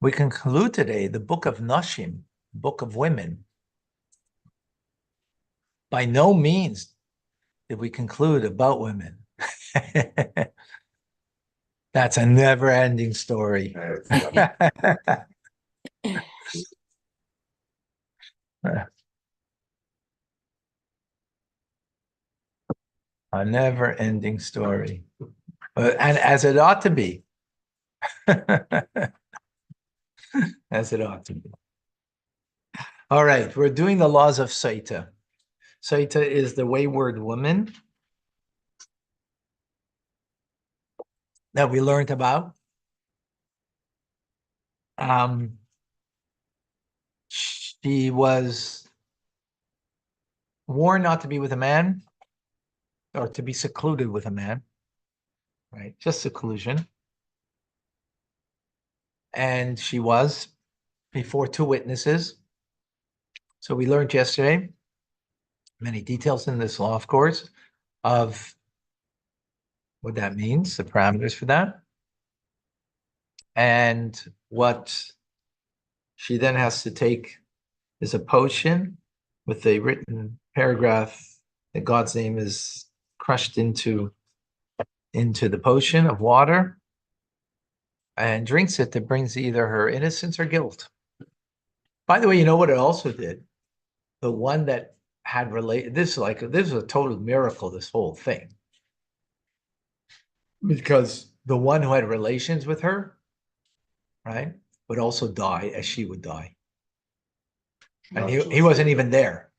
We conclude today the book of Nashim, book of women. By no means did we conclude about women. That's a never-ending story. A never-ending story. And as it ought to be. As it ought to be. All right, we're doing the laws of Saita. Saita is the wayward woman that we learned about. She was warned not to be with a man or to be secluded with a man, right? Just seclusion. And she was before two witnesses. So we learned yesterday many details in this law, of course, of what that means, the parameters for that. And what she then has to take is a potion with a written paragraph that God's name is crushed into the potion of water, and drinks it. That brings either her innocence or guilt. By the way, you know what it also did? The one that had related, this is a total miracle, this whole thing. Because the one who had relations with her, right, would also die as she would die. And he wasn't even there.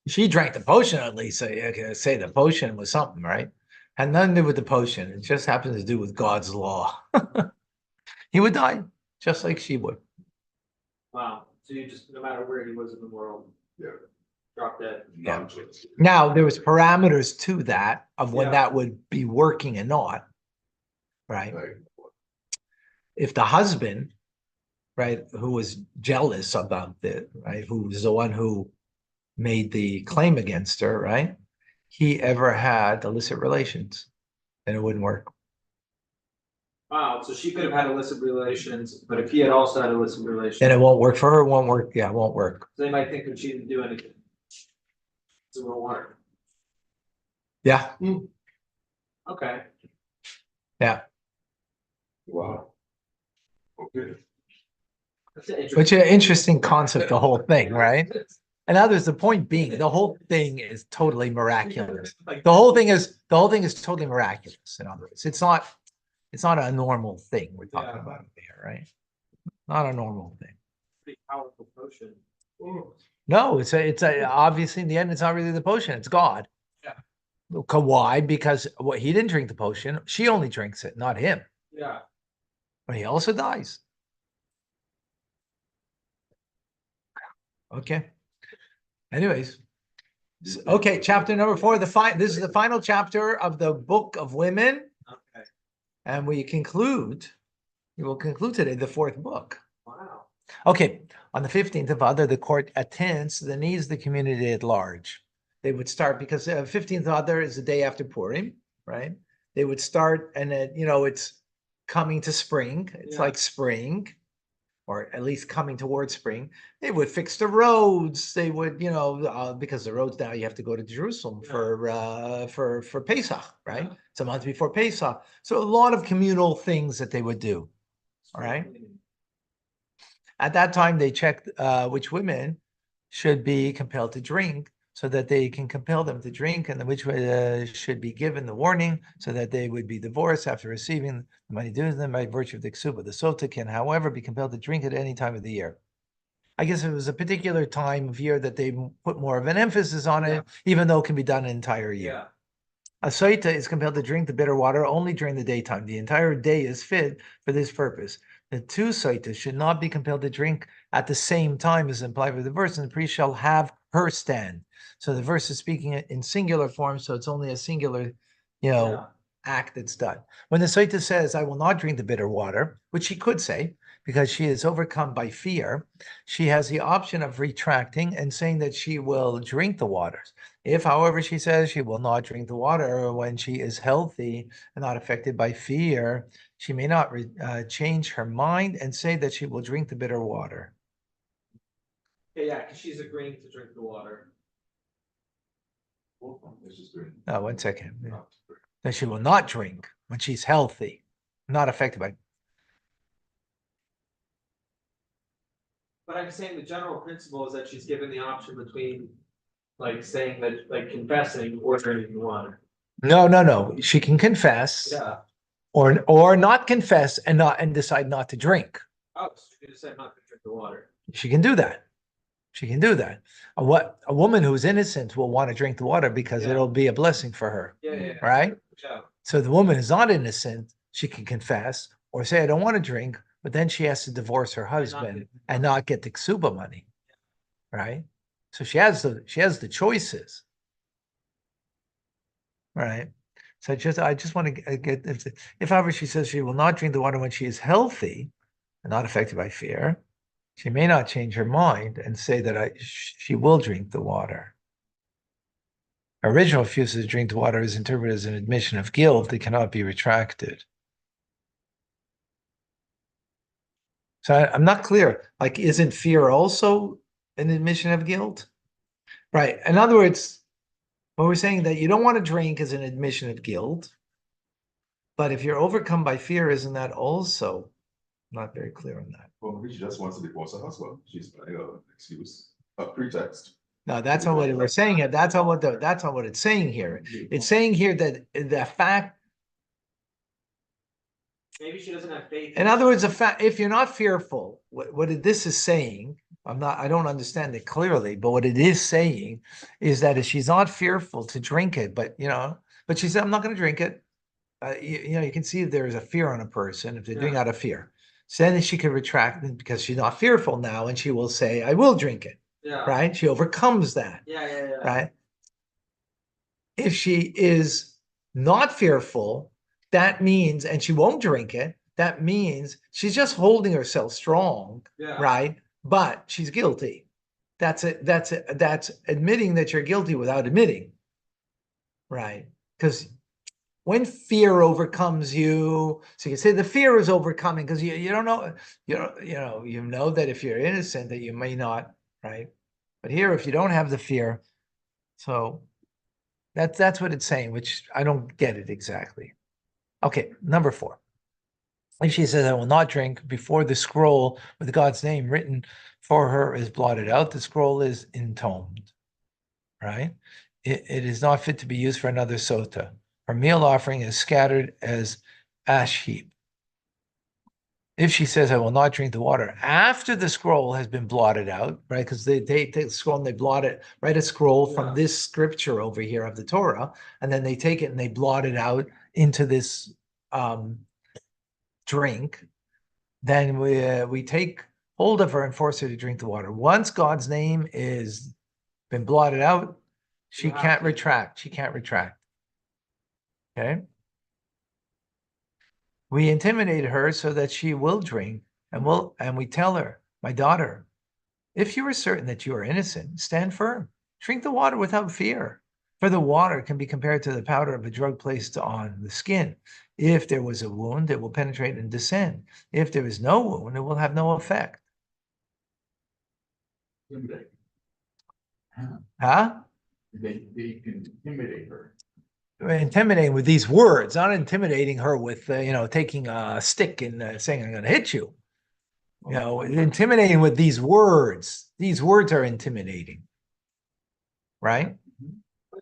She drank the potion, at least. Say the potion was something, right? Had nothing to do with the potion. It just happens to do with God's law. He would die just like she would. Wow. So you just, no matter where he was in the world, drop dead. Yeah. Now, there was parameters to that of when that would be working and not, right? If the husband, right, who was jealous about it, right, who was the one who made the claim against her, right, he ever had illicit relations, then it wouldn't work. Wow, so she could have had illicit relations, but if he had also had illicit relations, then it won't work for her. It won't work. Yeah, it won't work. They might think that she didn't do anything. So it won't work. Yeah. Okay. Yeah. Wow. Okay. Which is an interesting concept, the whole thing, right? And now there's the point being, the whole thing is totally miraculous. The whole thing is totally miraculous. In other words, it's not a normal thing we're talking about here, right? Not a normal thing. Pretty powerful potion. No, it's obviously in the end, it's not really the potion, it's God. Yeah. Why? Because he didn't drink the potion. She only drinks it, not him. Yeah. But he also dies. Okay. Anyways. Okay, chapter number 4. This is the final chapter of the book of women. Okay. And we will conclude today the 4th book. Wow. Okay, on the 15th of Adar, the court attends to the needs of the community at large. They would start, because 15th of Adar is the day after Purim, right? They would start, and it's coming to spring. It's like spring, or at least coming towards spring. They would fix the roads. They would, because the roads now, you have to go to Jerusalem for Pesach, right? Yeah. It's a month before Pesach. So a lot of communal things that they would do, all right? At that time, they checked which women should be compelled to drink, so that they can compel them to drink, and which should be given the warning, so that they would be divorced after receiving the money due to them by virtue of the ksuba. The sota can, however, be compelled to drink at any time of the year. I guess it was a particular time of year that they put more of an emphasis on it, even though it can be done an entire year. Yeah. A soita is compelled to drink the bitter water only during the daytime. The entire day is fit for this purpose. The two soitas should not be compelled to drink at the same time as implied by the verse, and the priest shall have her stand. So the verse is speaking in singular form, so it's only a singular, act that's done. When the soita says, I will not drink the bitter water, which she could say, because she is overcome by fear, she has the option of retracting and saying that she will drink the waters. If, however, she says she will not drink the water when she is healthy and not affected by fear, she may not change her mind and say that she will drink the bitter water. Yeah, because she's agreeing to drink the water. It's just doing. Oh, 1 second. That she will not drink when she's healthy, not affected by. But I'm saying the general principle is that she's given the option between, like, saying that, like, confessing or drinking the water. No. She can confess Yeah. or not confess and decide not to drink. Oh, so she just said not to drink the water. She can do that. She can do that. A woman who's innocent will want to drink the water because Yeah. it'll be a blessing for her, Yeah. right? Yeah. So the woman is not innocent. She can confess or say, I don't want to drink, but then she has to divorce her husband and not get the ksuba money, right? So she has the choices, right? So I just want to get, if however she says she will not drink the water when she is healthy and not affected by fear, she may not change her mind and say that she will drink the water. Her original refusal to drink the water is interpreted as an admission of guilt that cannot be retracted. So I'm not clear. Like, isn't fear also an admission of guilt? Right. In other words, what we're saying that you don't want to drink is an admission of guilt. But if you're overcome by fear, isn't that also not very clear on that? Well, maybe she just wants to divorce her husband. She's playing an excuse, a pretext. No, that's not what we're saying here. That's not what it's saying here. It's saying here that the fact, Maybe she doesn't have faith. in other words, the fact, if you're not fearful, what this is saying, I don't understand it clearly, but what it is saying is that if she's not fearful to drink it, but she said, I'm not going to drink it. You can see if there is a fear on a person if they're doing out of fear. So then she could retract it because she's not fearful now, and she will say, I will drink it. Yeah. Right? She overcomes that. Yeah. Right? If she is not fearful, that means, and she won't drink it, that means she's just holding herself strong, Yeah. right? But she's guilty. That's it. That's admitting that you're guilty without admitting, right? Because when fear overcomes you, so you say the fear is overcoming because you don't know, you know that if you're innocent that you may not, right? But here, if you don't have the fear, so that's what it's saying, which I don't get it exactly. Okay, number 4. And she says, I will not drink before the scroll with God's name written for her is blotted out. The scroll is entombed, right? It is not fit to be used for another sota. Her meal offering is scattered as ash heap. If she says, I will not drink the water after the scroll has been blotted out, right? Because they take the scroll and they blot it, write a scroll from this scripture over here of the Torah, and then they take it and they blot it out into this drink. Then we take hold of her and force her to drink the water. Once God's name is been blotted out, she can't retract. She can't retract. Okay. We intimidate her so that she will drink, and we tell her, my daughter, if you are certain that you are innocent, stand firm. Drink the water without fear. For the water can be compared to the powder of a drug placed on the skin. If there was a wound, it will penetrate and descend. If there is no wound, it will have no effect. Huh? They can intimidate her. Intimidating with these words, not intimidating her with, taking a stick and saying, I'm going to hit you. Intimidating with these words. These words are intimidating. Right?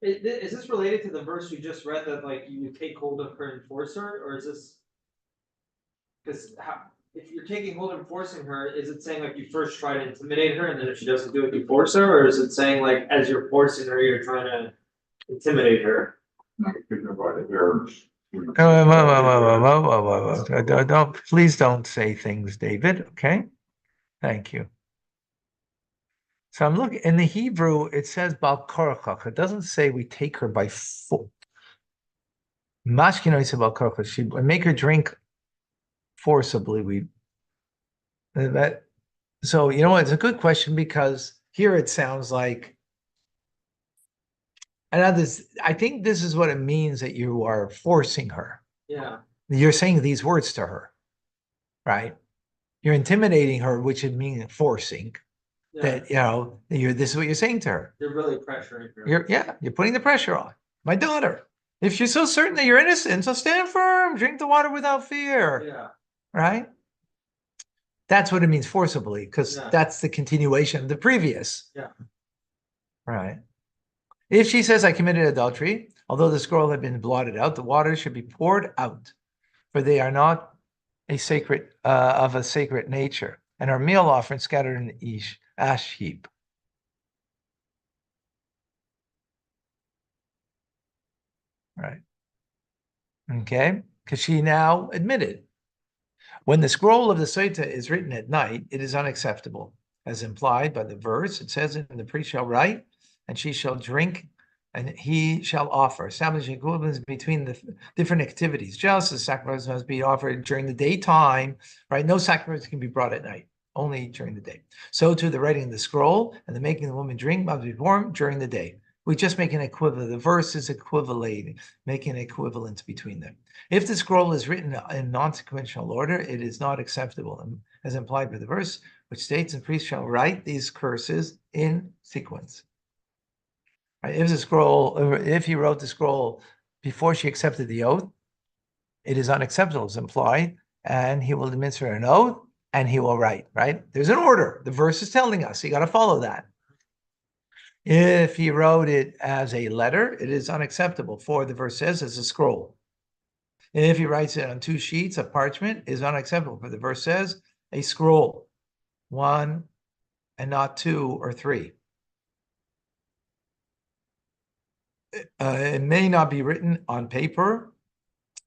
Is this related to the verse we just read that, like, you take hold of her and force her? Or is this, because if you're taking hold and forcing her, is it saying like you first try to intimidate her and then if she doesn't do it, you force her? Or is it saying like as you're forcing her, you're trying to intimidate her? Please don't say things, David. Okay. Thank you. So I'm looking in the Hebrew, it says Bal Korachach. It doesn't say we take her by force. Mashkino is about Korachach. She make her drink forcibly. So you know what? It's a good question because here it sounds like, I think this is what it means that you are forcing her. Yeah. You're saying these words to her, right? You're intimidating her, which would mean forcing. Yeah, That this is what you're saying to her. you're really pressuring her. You're putting the pressure on my daughter. If you're so certain that you're innocent, so stand firm, drink the water without fear. Yeah, Right? That's what it means forcibly, because Yeah. that's the continuation of the previous. Yeah. Right. If she says, I committed adultery, although the scroll had been blotted out, the water should be poured out, for they are not a sacred of a sacred nature, and are meal offerings scattered in the ash heap. Right. Okay. Because she now admitted. When the scroll of the Sota is written at night, it is unacceptable. As implied by the verse, it says, and the priest shall write, and she shall drink, and he shall offer, establishing equivalence between the different activities. Just as sacrifice must be offered during the daytime, right? No sacrifice can be brought at night, only during the day. So too, the writing of the scroll and the making the woman drink must be performed during the day. We just make an equivalent. The verse is equivalating, making an equivalence between them. If the scroll is written in non-sequential order, it is not acceptable, as implied by the verse, which states, "And priest shall write these curses in sequence." Right? If he wrote the scroll before she accepted the oath, it is unacceptable, as implied, and he will administer an oath, and he will write. Right? There's an order. The verse is telling us. You got to follow that. If he wrote it as a letter, it is unacceptable, for the verse says it's a scroll. And if he writes it on 2 sheets of parchment, is unacceptable, for the verse says a scroll, 1 and not 2 or 3. It may not be written on paper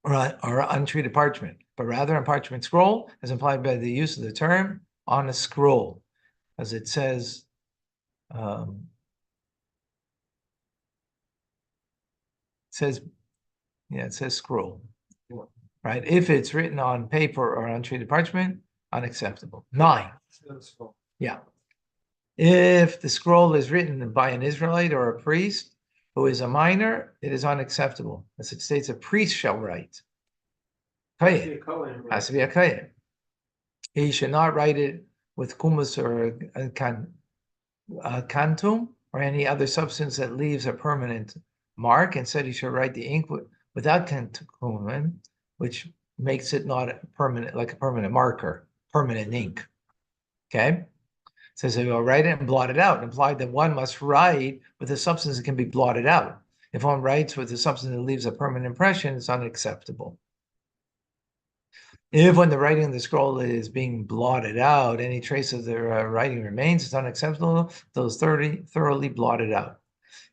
or untreated parchment, but rather on parchment scroll, as implied by the use of the term on a scroll, as it says. It says scroll, right? If it's written on paper or untreated parchment, unacceptable. 9. Yeah. If the scroll is written by an Israelite or a priest who is a minor, it is unacceptable. As it states, a priest shall write. Has to be a kohen. He should not write it with kumus or kantum or any other substance that leaves a permanent mark. Instead, he should write the ink without kantum, which makes it not permanent, like a permanent marker, permanent ink. Okay? It says he will write it and blot it out, implied that one must write with a substance that can be blotted out. If one writes with a substance that leaves a permanent impression, it's unacceptable. If when the writing of the scroll is being blotted out, any trace of the writing remains, it's unacceptable. Those thoroughly blotted out.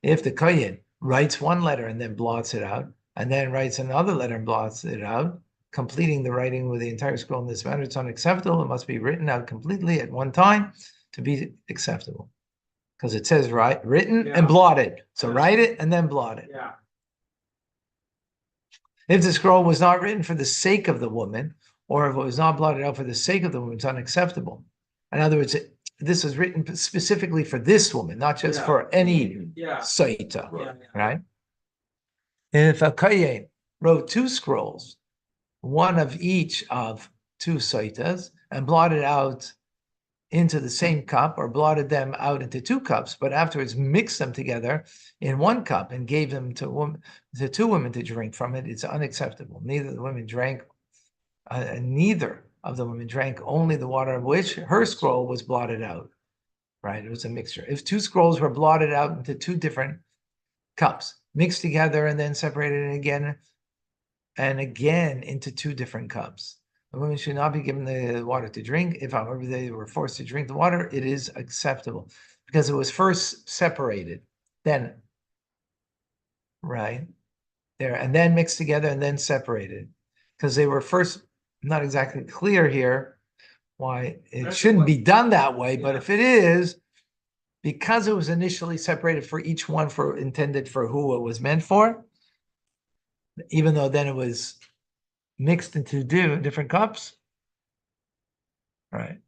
If the kohen writes one letter and then blots it out, and then writes another letter and blots it out, completing the writing with the entire scroll in this manner, it's unacceptable. It must be written out completely at one time to be acceptable, because it says written and blotted. So write it and then blot it. Yeah. If the scroll was not written for the sake of the woman, or if it was not blotted out for the sake of the woman, it's unacceptable. In other words, this is written specifically for this woman, not just for any saita, right? And if a kohen wrote 2 scrolls, one of each of 2 saitas, and blotted out into the same cup, or blotted them out into 2 cups, but afterwards mixed them together in 1 cup and gave them to 2 women to drink from it, it's unacceptable. Neither of the women drank, only the water of which her scroll was blotted out, right? It was a mixture. If 2 scrolls were blotted out into 2 different cups, mixed together and then separated again and again into 2 different cups, the women should not be given the water to drink. If, however, they were forced to drink the water, it is acceptable, because it was first separated, then, right, there, and then mixed together and then separated, because they were first, not exactly clear here why it shouldn't be done that way, but if it is, because it was initially separated for each one intended for who it was meant for, even though then it was mixed into different cups, right?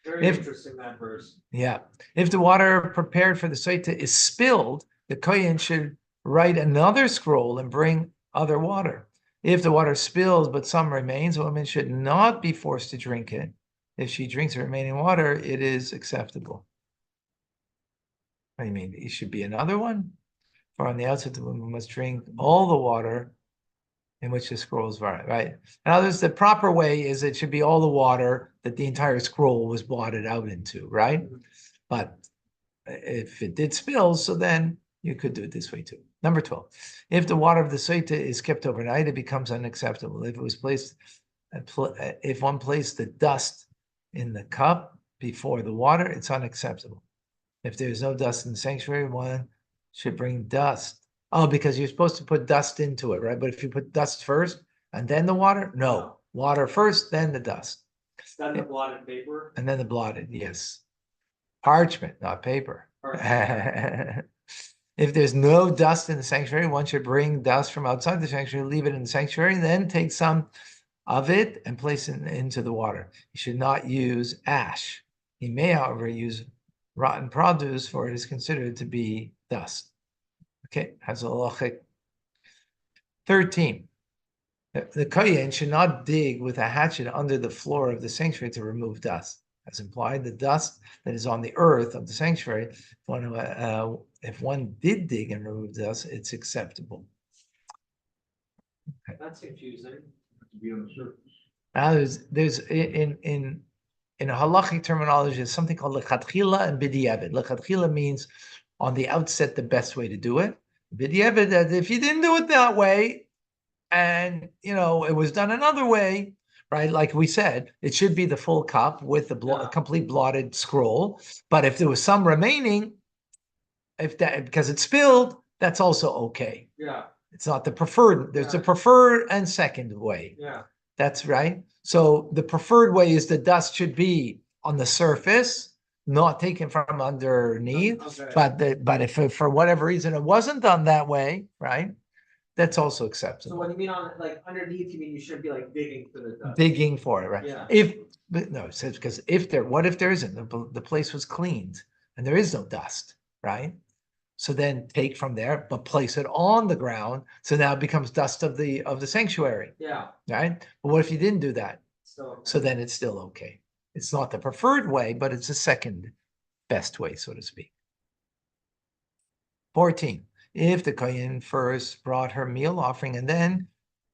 Very If- interesting, that verse. Yeah. If the water prepared for the Saita is spilled, the Kohen should write another scroll and bring other water. If the water spills but some remains, a woman should not be forced to drink it. If she drinks the remaining water, it is acceptable. What do you mean? It should be another one? For on the outset, the woman must drink all the water in which the scrolls are, right? In other words, the proper way is it should be all the water that the entire scroll was blotted out into, right? But if it did spill, so then you could do it this way too. Number 12, if the water of the Saita is kept overnight, it becomes unacceptable. If it was placed, if one placed the dust in the cup before the water, it's unacceptable. If there's no dust in the sanctuary, one should bring dust. Oh, because you're supposed to put dust into it, right? But if you put dust first and then the water, no. Water first, then the dust. Then the blotted paper. And then the blotted, yes. Parchment, not paper. If there's no dust in the sanctuary, one should bring dust from outside the sanctuary, leave it in the sanctuary, then take some of it and place it into the water. You should not use ash. He may, however, use rotten produce, for it is considered to be dust. Okay, has a logic. 13. The kohen should not dig with a hatchet under the floor of the sanctuary to remove dust. As implied, the dust that is on the earth of the sanctuary, if one did dig and remove dust, it's acceptable. That's confusing. To be on the surface. Now there's in halachic terminology, there's something called lechatchila and b'diavad. Lechatchila means on the outset the best way to do it. B'diavad, that if you didn't do it that way, and it was done another way, right? Like we said, it should be the full cup with the complete blotted scroll. But if there was some remaining, because it spilled, that's also okay. Yeah. It's not the preferred. There's the preferred and second way. Yeah. That's right. So the preferred way is the dust should be on the surface, not taken from underneath. Okay. But if for whatever reason it wasn't done that way, right? That's also So acceptable. what do you mean on underneath? You mean you shouldn't be digging for the dust? Digging for it, right? Yeah. No, it says because what if there isn't? The place was cleaned and there is no dust, right? So then take from there, but place it on the ground. So now it becomes dust of the sanctuary, Yeah. right? But what if you didn't do that? So So then it's still okay. It's not the preferred way, but it's the second best way, so to speak. 14. If the kohen first brought her meal offering and then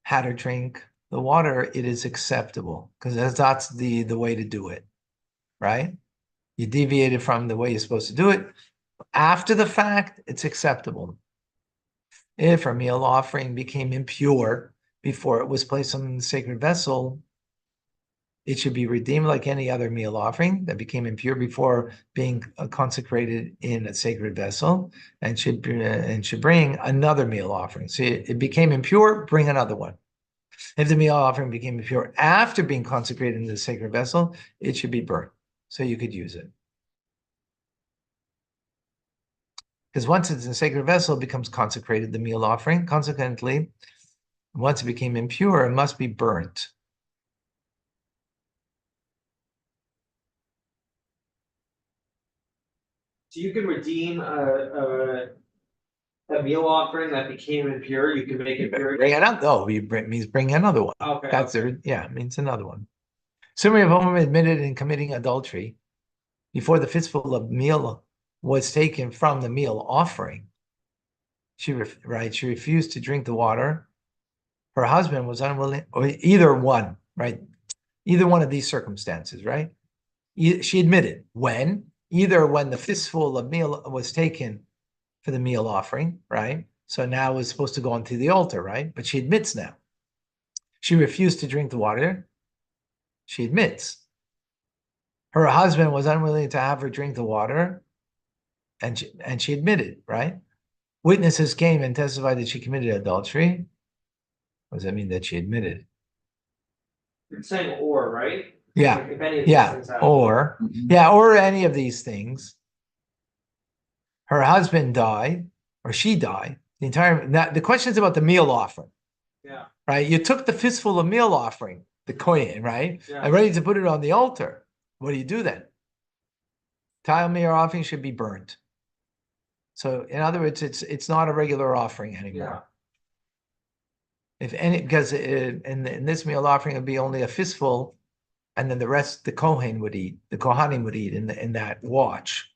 had her drink the water, it is acceptable because that's the way to do it, right? You deviated from the way you're supposed to do it. After the fact, it's acceptable. If her meal offering became impure before it was placed on the sacred vessel, it should be redeemed like any other meal offering that became impure before being consecrated in a sacred vessel, and should bring another meal offering. So it became impure, bring another one. If the meal offering became impure after being consecrated in the sacred vessel, it should be burnt, so you could use it. Because once it's in a sacred vessel, it becomes consecrated, the meal offering. Consequently, once it became impure, it must be burnt. So you can redeem a meal offering that became impure. You can make it pure. Bring it up. Oh, means bring another one. Okay. That's it means another one. Similarly, if a woman admitted in committing adultery before the fistful of meal was taken from the meal offering, she refused to drink the water. Her husband was unwilling, or either one, right? Either one of these circumstances, right? She admitted either when the fistful of meal was taken for the meal offering, right? So now it's supposed to go onto the altar, right? But she admits now. She refused to drink the water. She admits. Her husband was unwilling to have her drink the water, and she admitted, right? Witnesses came and testified that she committed adultery. What does that mean that she admitted? You're saying or, right? Yeah. If any of these things happen. Or any of these things. Her husband died, or she died. The question is about the meal offering. Yeah. Right? You took the fistful of meal offering, the kohen, right? Yeah. And ready to put it on the altar. What do you do then? Tile meal offering should be burnt. So in other words, it's not a regular offering Yeah, anymore. If any, because in this meal offering, it'd be only a fistful, and then the rest the Kohanim would eat in that watch,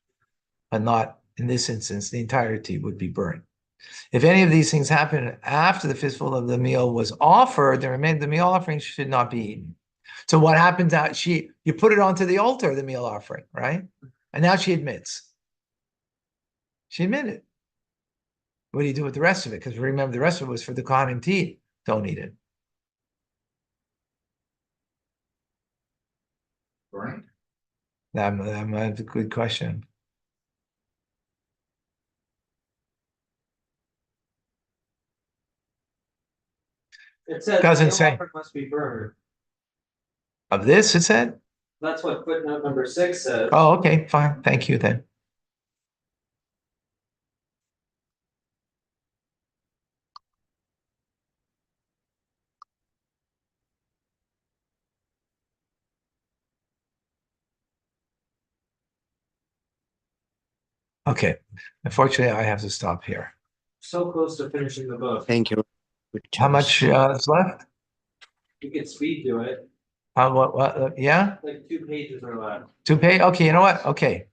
but not in this instance, the entirety would be burned. If any of these things happen after the fistful of the meal was offered, the remainder of the meal offering should not be eaten. So what happens out? You put it onto the altar, the meal offering, right? And now she admits. She admitted. What do you do with the rest of it? Because remember, the rest of it was for the Kohanim to eat. Don't eat it. Right? That's a good question. it says. Doesn't meal say. offering must be burned. Of this, it said? That's what footnote number 6 says. Oh, okay, fine. Thank you then. Okay. Unfortunately, I have to stop here. So close to finishing the book. Thank you. Good How choice. much is left? You could speed through it, Yeah? like 2 pages or less. 2 page? Okay, you know what? Okay.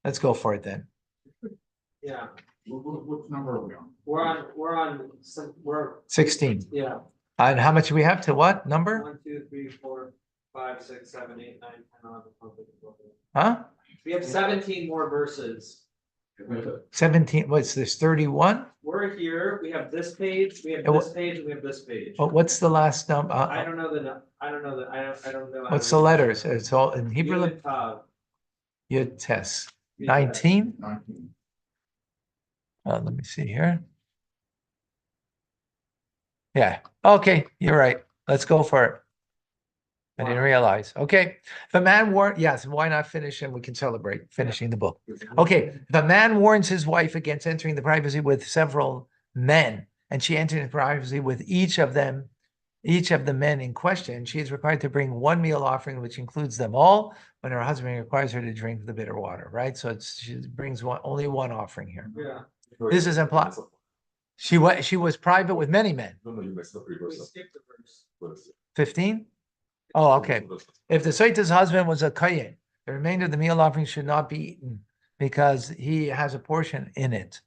Let's go for it then. Yeah, What number are we on? we're 16. yeah. And how much do we have to what number? 1, 2, 3, 4, 5, 6, 7, 8, 9, 10, 11, 12, 13, 14. Huh? We have 17 more verses. 17. What's this? 31? We're here, we have this page, we have And this page, and we have this page. What's the last number? I don't know I don't know how What's to the read. letters? It's all in Hebrew. Yud Tav. Yud Tes. Yud Tav. 19? 19. Let me see here. Yeah. Okay, you're right. Let's go for it. I didn't Wow. realize. Okay. If a man yes, why not finish and we can celebrate finishing the book. Okay. If a man warns his wife against entering the privacy with several men, and she entered into privacy with each of the men in question, she is required to bring one meal offering, which includes them all, when her husband requires her to drink the bitter water, right? So she brings only one offering here. Yeah, This is implied. She was private with many men. No, you messed up we reverse. skipped the verse. 15? Oh, okay. If the Saita's husband was a Kayin, the remainder of the meal offering should not be eaten because he has a portion in it.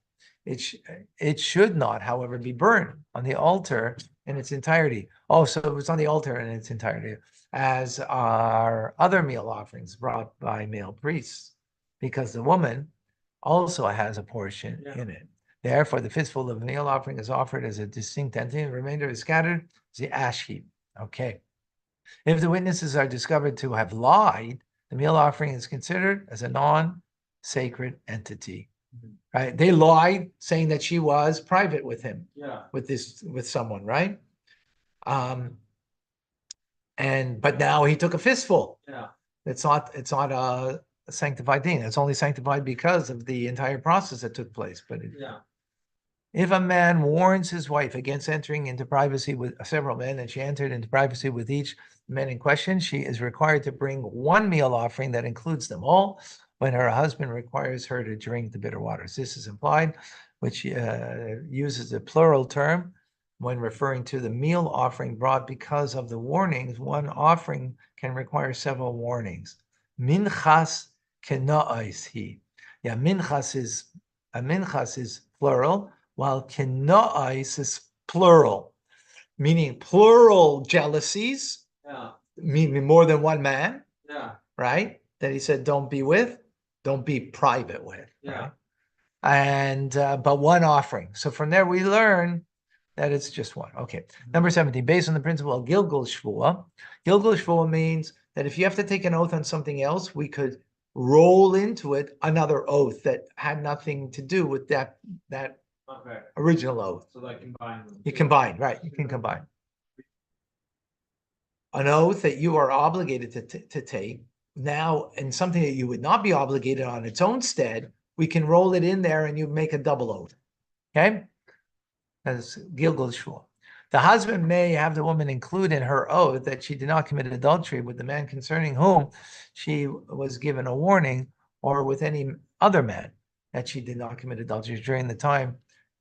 It should not, however, be burned on the altar in its entirety. Oh, so it was on the altar in its entirety, as are other meal offerings brought by male priests, because the woman also has a portion Yeah. in it. Therefore, the fistful of meal offering is offered as a distinct entity, and the remainder is scattered as the ash heap. Okay. If the witnesses are discovered to have lied, the meal offering is considered as a non-sacred entity. Right? They lied, saying that she was private with him, Yeah, with someone, right? But now he took a fistful. yeah, It's not a sanctified thing. It's only sanctified because of the entire process that took place. But yeah. if a man warns his wife against entering into privacy with several men, and she entered into privacy with each man in question, she is required to bring one meal offering that includes them all when her husband requires her to drink the bitter waters. This is implied, which uses a plural term when referring to the meal offering brought because of the warnings. One offering can require several warnings. Minchas kena'is he. Yeah, minchas is plural, while kena'is is plural, meaning plural jealousies, Yeah, meaning more than one man, yeah, right? That he said, don't be private with. yeah. Right? And but one offering. So from there we learn that it's just one. Okay. Number 17, based on the principle of Gilgul Shvuah. Gilgul Shvuah means that if you have to take an oath on something else, we could roll into it another oath that had nothing to do with that Okay, original oath. so like combine them. You combine, right? You can combine. An oath that you are obligated to take now, and something that you would not be obligated on its own stead, we can roll it in there and you make a double oath. Okay? That's Gilgul Shvuah. The husband may have the woman include in her oath that she did not commit adultery with the man concerning whom she was given a warning, or with any other man, that she did not commit adultery during the time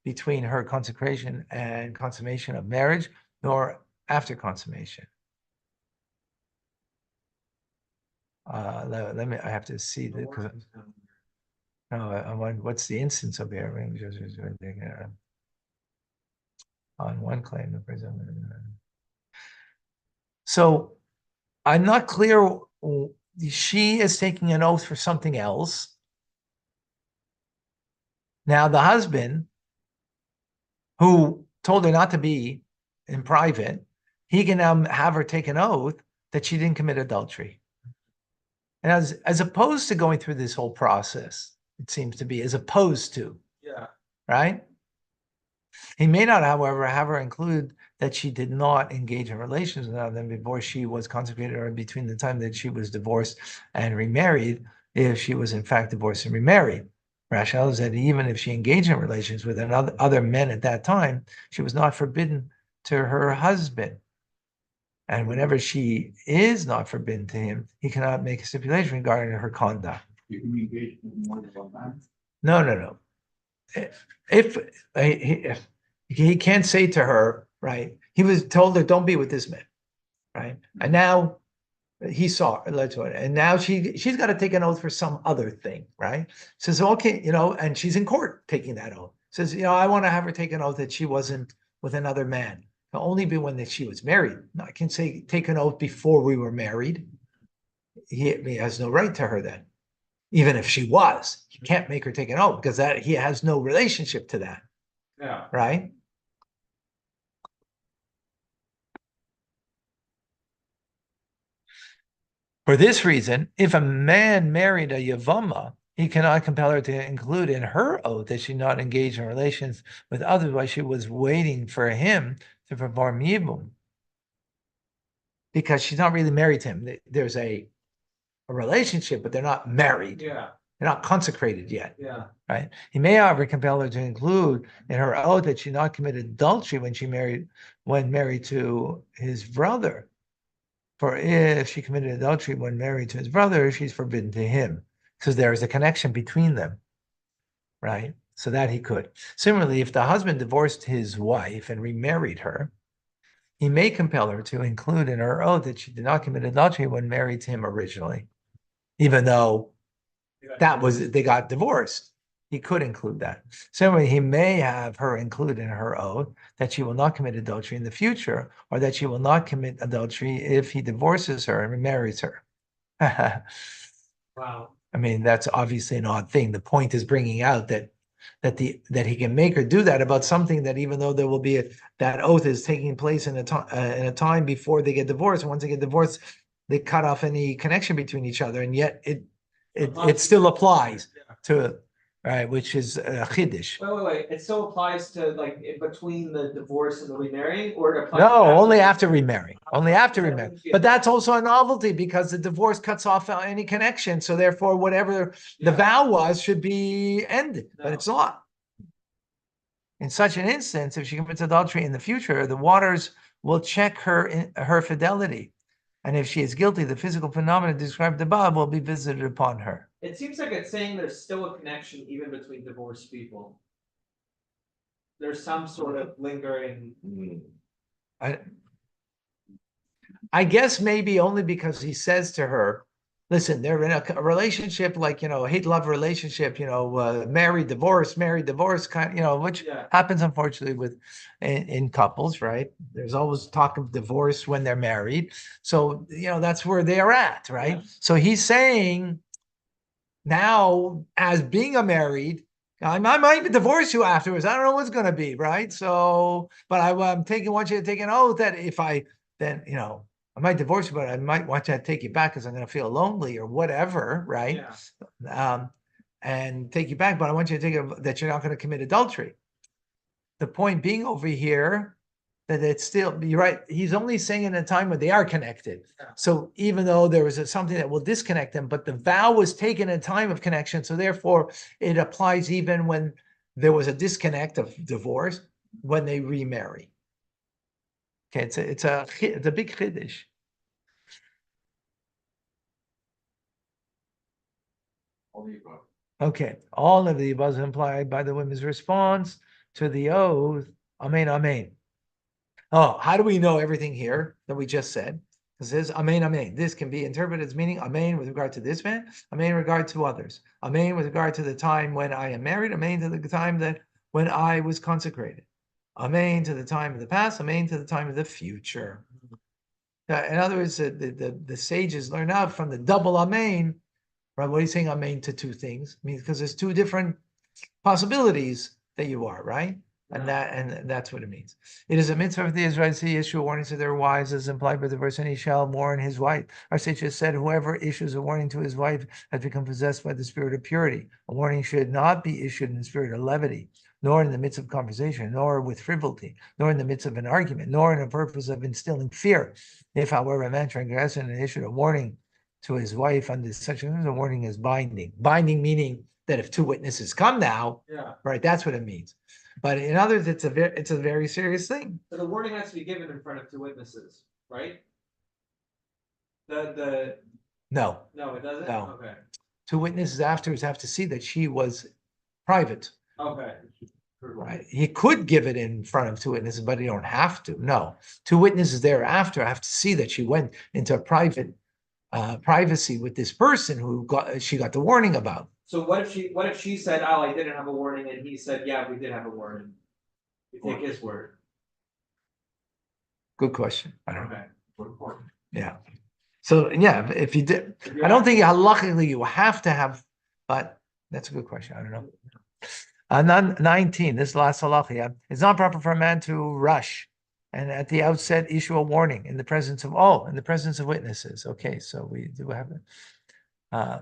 between her consecration and consummation of marriage, nor after consummation. Let me, I have to see that because what's the instance of here? On one claim, the prison. So I'm not clear. She is taking an oath for something else. Now the husband, who told her not to be in private, he can have her take an oath that she didn't commit adultery. And as opposed to going through this whole process, it seems to be, as opposed to, Yeah. right? He may not, however, have her include that she did not engage in relations with them before she was consecrated, or between the time that she was divorced and remarried, if she was in fact divorced and remarried. Rationale is that even if she engaged in relations with other men at that time, she was not forbidden to her husband. And whenever she is not forbidden to him, he cannot make a stipulation regarding her conduct. You can engage in more than one man. No. If he can't say to her, right? He was told her, don't be with this man, right? And now he saw her, led to it, and now she's got to take an oath for some other thing, right? Says, okay, and she's in court taking that oath. Says, I want to have her take an oath that she wasn't with another man. It'll only be when that she was married. Now, I can say take an oath before we were married. He has no right to her then. Even if she was, he can't make her take an oath because that he has no relationship to that. Yeah. Right? For this reason, if a man married a Yavama, he cannot compel her to include in her oath that she not engage in relations with others while she was waiting for him to perform Yibum. Because she's not really married to him. There's a relationship, but they're not married. Yeah. They're not consecrated yet. Yeah. Right? He may, however, compel her to include in her oath that she not committed adultery when married to his brother. For if she committed adultery when married to his brother, she's forbidden to him. Because there is a connection between them. Right? So that he could. Similarly, if the husband divorced his wife and remarried her, he may compel her to include in her oath that she did not commit adultery when married to him originally, even though they got divorced. He could include that. Similarly, he may have her include in her oath that she will not commit adultery in the future, or that she will not commit adultery if he divorces her and remarries her. Wow. I mean, that's obviously an odd thing. The point is bringing out that he can make her do that about something that, even though there will be that oath is taking place in a time before they get divorced. And once they get divorced, they cut off any connection between each other, and yet it still applies to, right, which is chiddush. Wait. It still applies to like in between the divorce and the remarrying, or it applies No, to only after remarrying. Only after Yeah, remarrying. yeah. But that's also a novelty because the divorce cuts off any connection. So therefore, whatever the Yeah. vow was should be ended, but No. it's not. In such an instance, if she commits adultery in the future, the waters will check her fidelity. And if she is guilty, the physical phenomena described above will be visited upon her. It seems like it's saying there's still a connection even between divorced people. There's some sort of lingering. I guess maybe only because he says to her, listen, they're in a relationship like, hate-love relationship, married, divorce, kind, which Yeah. happens unfortunately in couples, right? There's always talk of divorce when they're married. So, that's where they are at, right? Yeah. So he's saying now, as being a married, I might even divorce you afterwards. I don't know what's going to be, right? So, but want you to take an oath that if I might divorce you, but I might want you to take you back because I'm going to feel lonely or whatever, right? Yeah. And take you back, but I want you to take that you're not going to commit adultery. The point being over here that it's still, you're right, he's only saying in a time when they are connected. Yeah. So even though there was something that will disconnect them, but the vow was taken in a time of connection, so therefore it applies even when there was a disconnect of divorce, when they remarry. Okay, it's a big chiddush. All the above. Okay, all of the above is implied by the women's response to the oath. Amen, amen. Oh, how do we know everything here that we just said? It says amen, amen. This can be interpreted as meaning amen with regard to this man, amen in regard to others, amen with regard to the time when I am married, amen to the time that when I was consecrated, amen to the time of the past, amen to the time of the future. In other words, the sages learn out from the double amen. Right? What are you saying amen to two things? I mean, because there's two different possibilities that you are, right? And that's what it means. It is a mitzvah of the Israelites to issue a warning to their wives, as implied by the verse, and he shall warn his wife. Our sages said, whoever issues a warning to his wife has become possessed by the spirit of purity. A warning should not be issued in the spirit of levity, nor in the midst of conversation, nor with frivolity, nor in the midst of an argument, nor in a purpose of instilling fear. If, however, a man transgressed and issued a warning to his wife under such a warning is binding. Binding meaning that if two witnesses come now, right, that's what it means. But in others, it's a very serious thing. So the warning has to be given in front of two witnesses, right? No, No, it doesn't? No. Okay, two witnesses afterwards have to see that she was private, okay, right? He could give it in front of two witnesses, but he don't have to. No, two witnesses thereafter have to see that she went into private privacy with this person who she got the warning about. so what if she said, oh, I didn't have a warning, and he said, yeah, we did have a warning? You take his word. Good question. I don't know. Okay. Yeah. So yeah, if you did, I don't think halachically you have to have, but that's a good question. I don't know. 19, this last halacha, yeah. It's not proper for a man to rush and at the outset issue a warning in the presence of witnesses. Okay, so we do have it.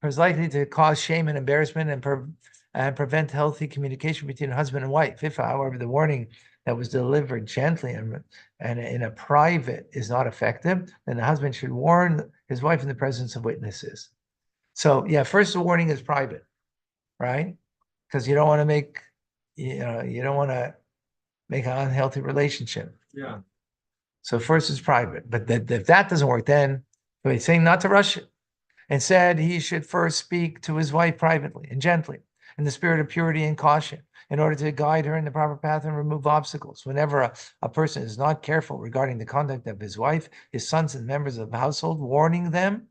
Is likely to cause shame and embarrassment and prevent healthy communication between husband and wife. If, however, the warning that was delivered gently and in a private is not effective, then the husband should warn his wife in the presence of witnesses. So yeah, first the warning is private, right? Because you don't want to make, you don't want to make an unhealthy relationship. Yeah. So first is private, but if that doesn't work, then he's saying not to rush it. Instead, he should first speak to his wife privately and gently, in the spirit of purity and caution, in order to guide her in the proper path and remove obstacles. Whenever a person is not careful regarding the conduct of his wife, his sons and members of the household, warning them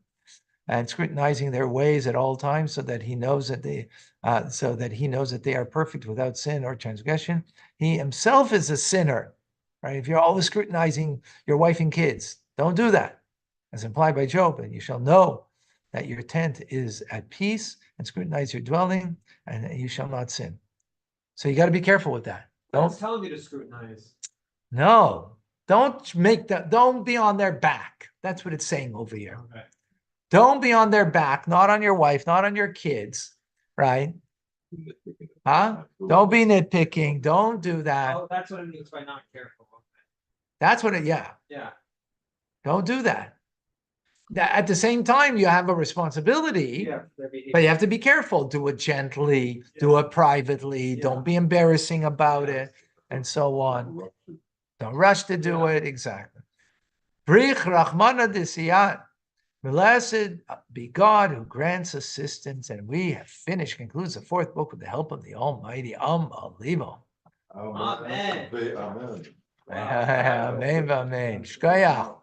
and scrutinizing their ways at all times, so that he knows that they are perfect without sin or transgression, he himself is a sinner. Right? If you're always scrutinizing your wife and kids, don't do that, as implied by Job. And you shall know that your tent is at peace, and scrutinize your dwelling, and you shall not sin. So you got to be careful with that. Don't tell me to scrutinize. No, don't be on their back. That's what it's saying over here. Okay. Don't be on their back, not on your wife, not on your kids, right? Huh? Don't be nitpicking. Don't do that. Oh, that's what it means by not careful. Okay. That's what it, yeah. Yeah. Don't do that. At the same time, you have a responsibility, but you have to be careful. Do it gently, do it privately. Don't be embarrassing about it, and so on. Don't rush to do it. Exactly. Brich Rachmana Disiyat. Blessed be God who grants assistance. And we have finished, concludes the fourth book with the help of the Almighty. Unbelievable. Amen. Amen. Amen. Amen. Shkoyach.